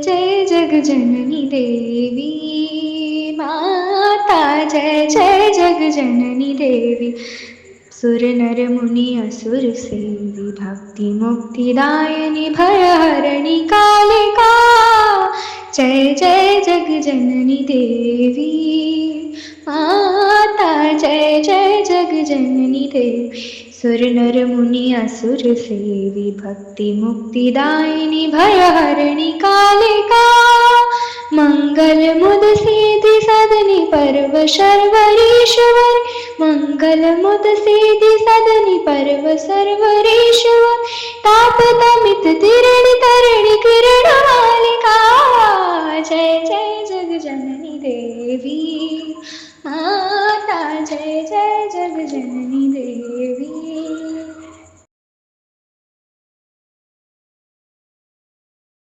जय जगजननी देवी माता, जय जय जगजननी देवी. सुर नर मुनी असुर सेवी, भक्ति मुक्तिदायिनी भयहरिणी कालिका. जय जय जगजननी देवी माता, जय जय जगजननी देवी. सुर नर मुनी असुर सेवी, भक्ति मुक्तिदायिनी भयहरिणी कालिका. मंगल मुद सिद्धि सदनी पर्व शर्वरीश्वर, मंगल मुद सिद्धि सदनी पर्व सर्वरीश्वर. ताप तमित तिरणी तरणी किरण